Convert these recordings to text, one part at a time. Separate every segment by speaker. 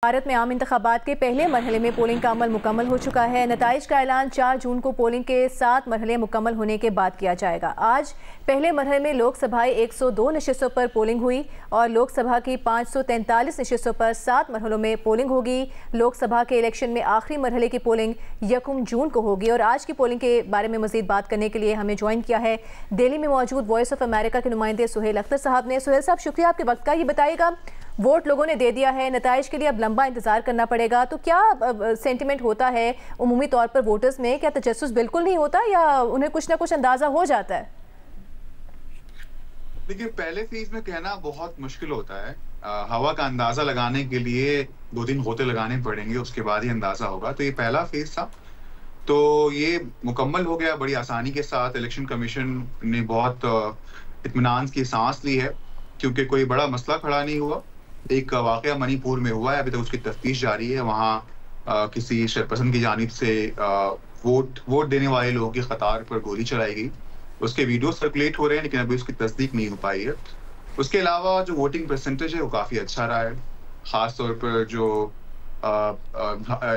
Speaker 1: भारत में आम इंतखाबात के पहले मरहले में पोलिंग का अमल मुकम्मल हो चुका है। नताइज का ऐलान 4 जून को पोलिंग के 7 मरहले मुकम्मल होने के बाद किया जाएगा। आज पहले मरहले में लोकसभा 102 नशिस्तों पर पोलिंग हुई और लोकसभा की 543 नशिस्तों पर 7 मरहलों में पोलिंग होगी। लोकसभा के इलेक्शन में आखिरी मरहले की पोलिंग 1 जून को होगी। और आज की पोलिंग के बारे में मजीद बात करने के लिए हमें ज्वाइन किया है दिल्ली में मौजूद वॉइस ऑफ अमेरिका के नुमाइंदे सुहेल अख्तर साहब ने। सुहेल साहब, शुक्रिया आपके वक्त का। ये बताइएगा, वोट लोगों ने दे दिया है, नताइज के लिए अब लंबा इंतजार करना पड़ेगा, तो क्या सेंटिमेंट होता है उमूमी तौर पर वोटर्स में? क्या तजस्सुस बिल्कुल नहीं होता या उन्हें कुछ ना कुछ अंदाजा हो जाता है?
Speaker 2: देखिए, पहले फेज में कहना बहुत मुश्किल होता है। हवा का अंदाजा लगाने के लिए 2 दिन होते लगाने पड़ेंगे, उसके बाद ही अंदाजा होगा। तो ये पहला फेज था, तो ये मुकम्मल हो गया बड़ी आसानी के साथ। इलेक्शन कमीशन ने बहुत इत्मीनान की सांस ली है, क्योंकि कोई बड़ा मसला खड़ा नहीं हुआ। एक वाकया मणिपुर में हुआ है, अभी तक उसकी तफ्तीश जारी है। वहाँ किसी शरपसंद की जानिब से वोट देने वाले लोगों की कतार पर गोली चलाई गई। उसके वीडियो सर्कुलेट हो रहे हैं, लेकिन अभी उसकी तस्दीक नहीं हो पाई है। उसके अलावा जो वोटिंग परसेंटेज है वो काफ़ी अच्छा रहा है। ख़ास तौर पर जो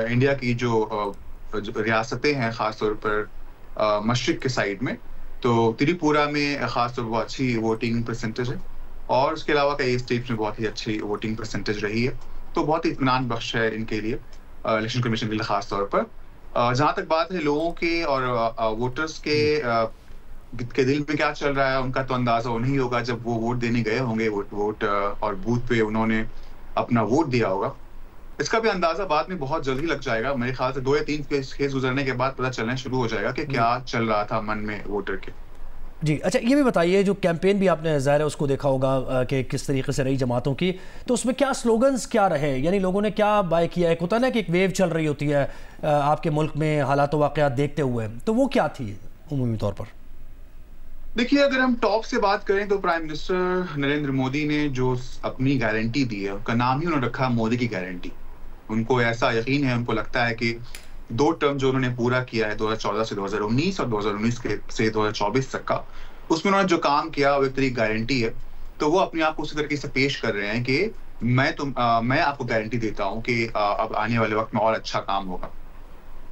Speaker 2: इंडिया की जो रियासतें हैं, ख़ास तौर पर मशरिक़ के साइड में, तो त्रिपुरा में ख़ास तौर पर अच्छी वोटिंग परसेंटेज है और उसके अलावा कई स्टेट्स में बहुत ही अच्छी वोटिंग परसेंटेज रही है। तो बहुत ही इत्मीनान बख्श है इनके लिए, इलेक्शन कमीशन के लिए ख़ास तौर पर। जहाँ तक बात है लोगों के और वोटर्स के दिल में क्या चल रहा है, उनका तो अंदाजा उन्हीं होगा जब वो वोट देने गए होंगे, वोट और बूथ पे उन्होंने अपना वोट दिया होगा। इसका भी अंदाजा बाद में बहुत जल्दी लग जाएगा। मेरे ख्याल से 2 या 3 केस गुजरने के बाद पता चलना शुरू हो जाएगा कि क्या चल रहा था मन में वोटर के।
Speaker 3: जी अच्छा, ये भी बताइए, जो कैंपेन भी आपने ज़ाहिर है उसको देखा होगा कि किस तरीके से रही जमातों की, तो उसमें क्या स्लोगन्स क्या रहे, यानी लोगों ने क्या बाय किया? एक होता है ना कि एक वेव चल रही होती है आपके मुल्क में हालात वाक़यात देखते हुए, तो वो क्या थी उमूमी तौर पर?
Speaker 2: देखिए, अगर हम टॉप से बात करें तो प्राइम मिनिस्टर नरेंद्र मोदी ने जो अपनी गारंटी दी है, उसका नाम ही उन्होंने रखा मोदी की गारंटी। उनको ऐसा यकीन है, उनको लगता है कि 2 टर्म जो उन्होंने पूरा किया है 2014 से 2019 और 2019 से 2024 तक का, उसमें उन्होंने जो काम किया वो एक तरीके गारंटी है। तो वो अपने आप को उसी तरीके से पेश कर रहे हैं कि मैं आपको गारंटी देता हूं कि अब आने वाले वक्त में और अच्छा काम होगा।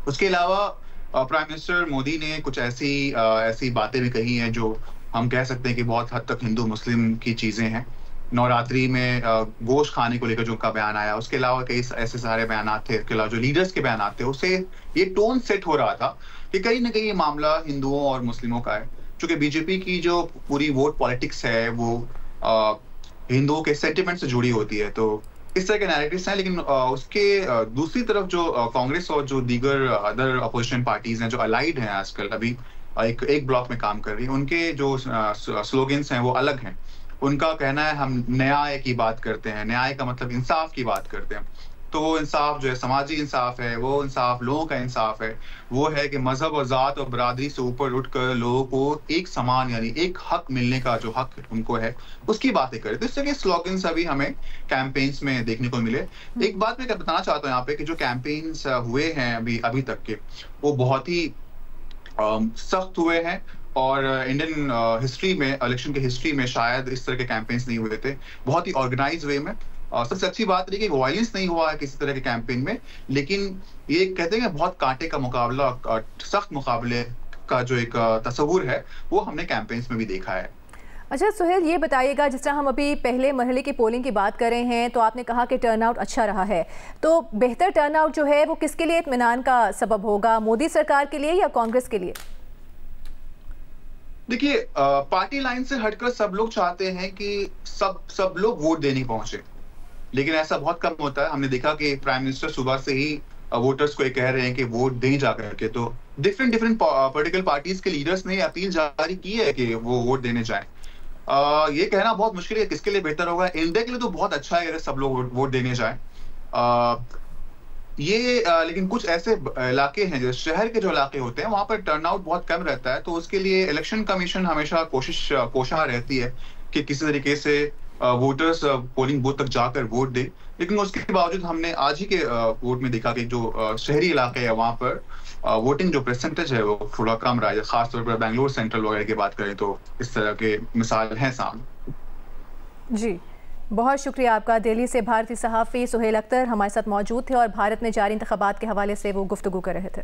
Speaker 2: उसके अलावा प्राइम मिनिस्टर मोदी ने कुछ ऐसी बातें भी कही हैं जो हम कह सकते हैं कि बहुत हद तक हिंदू मुस्लिम की चीजें हैं। नवरात्रि में गोश्त खाने को लेकर जो उनका बयान आया, उसके अलावा कई ऐसे सारे बयान थे, उसके अलावा जो लीडर्स के बयान थे, उससे ये टोन सेट हो रहा था कि कहीं ना कहीं ये मामला हिंदुओं और मुस्लिमों का है। चूंकि बीजेपी की जो पूरी वोट पॉलिटिक्स है वो हिंदुओं के सेंटिमेंट से जुड़ी होती है, तो इस तरह के नैरेटिव्स हैं। लेकिन उसके दूसरी तरफ जो कांग्रेस और जो दीगर अदर अपोजिशन पार्टीज हैं जो अलाइड हैं आजकल, अभी एक ब्लॉक में काम कर रही है, उनके जो स्लोगन्स हैं वो अलग हैं। उनका कहना है हम न्याय की बात करते हैं, न्याय का मतलब इंसाफ की बात करते हैं। तो वो इंसाफ जो है समाजी इंसाफ है, वो इंसाफ लोगों का इंसाफ है, वो है कि मजहब और जात और बरादरी से ऊपर उठकर लोगों को एक समान यानी एक हक मिलने का जो हक उनको है उसकी बातें करें। तो इस तरह के स्लोगन्स अभी हमें कैंपेन्स में देखने को मिले। एक बात मैं बताना चाहता हूँ यहाँ पे कि जो कैंपेन्स हुए हैं अभी तक के, वो बहुत ही सख्त हुए हैं और इंडियन हिस्ट्री में, इलेक्शन के हिस्ट्री में शायद इस तरह के कैंपेन्स नहीं हुए थे, बहुत ही ऑर्गेनाइज वे में। सबसे अच्छी बात है कि वायलेंस नहीं हुआ है किसी तरह के कैंपेन में, लेकिन ये कहते हैं बहुत कांटे का मुकाबला, सख्त मुकाबले का जो एक तस्वुर है वो हमने कैंपेन्स में भी देखा है।
Speaker 1: अच्छा सुहेल, ये बताइएगा, जिस तरह हम अभी पहले मरहले की पोलिंग की बात कर रहे हैं, तो आपने कहा कि टर्नआउट अच्छा रहा है, तो बेहतर टर्नआउट जो है वो किसके लिए इत्मीनान का सबब होगा, मोदी सरकार के लिए या कांग्रेस के लिए?
Speaker 2: देखिए, पार्टी लाइन से हटकर सब लोग चाहते हैं कि सब लोग वोट देने पहुंचे, लेकिन ऐसा बहुत कम होता है। हमने देखा कि प्राइम मिनिस्टर सुबह से ही वोटर्स को ये कह रहे हैं कि वोट दें जाकर के। तो डिफरेंट पॉलिटिकल पार्टीज के लीडर्स ने अपील जारी की है कि वो वोट देने जाएं। ये कहना बहुत मुश्किल है किसके लिए बेहतर होगा। इंडिया के लिए तो बहुत अच्छा है अगर सब लोग वोट देने जाएं। लेकिन कुछ ऐसे इलाके हैं, जो शहर के जो इलाके होते हैं, वहां पर टर्नआउट बहुत कम रहता है। तो उसके लिए इलेक्शन कमीशन हमेशा कोशिश रहती है कि किसी तरीके से वोटर्स पोलिंग बूथ तक जाकर वोट दे। लेकिन उसके बावजूद हमने आज ही के वोट में देखा कि जो शहरी इलाके है वहां पर वोटिंग जो परसेंटेज है वो थोड़ा कम रहा है। खासतौर पर बेंगलोर सेंट्रल वगैरह की बात करें तो इस तरह के मिसाल हैं सामने।
Speaker 1: जी बहुत शुक्रिया आपका। दिल्ली से भारतीय सहाफ़ी सुहेल अख्तर हमारे साथ मौजूद थे और भारत में जारी इंतखाबात के हवाले से वो गुफ्तगू कर रहे थे।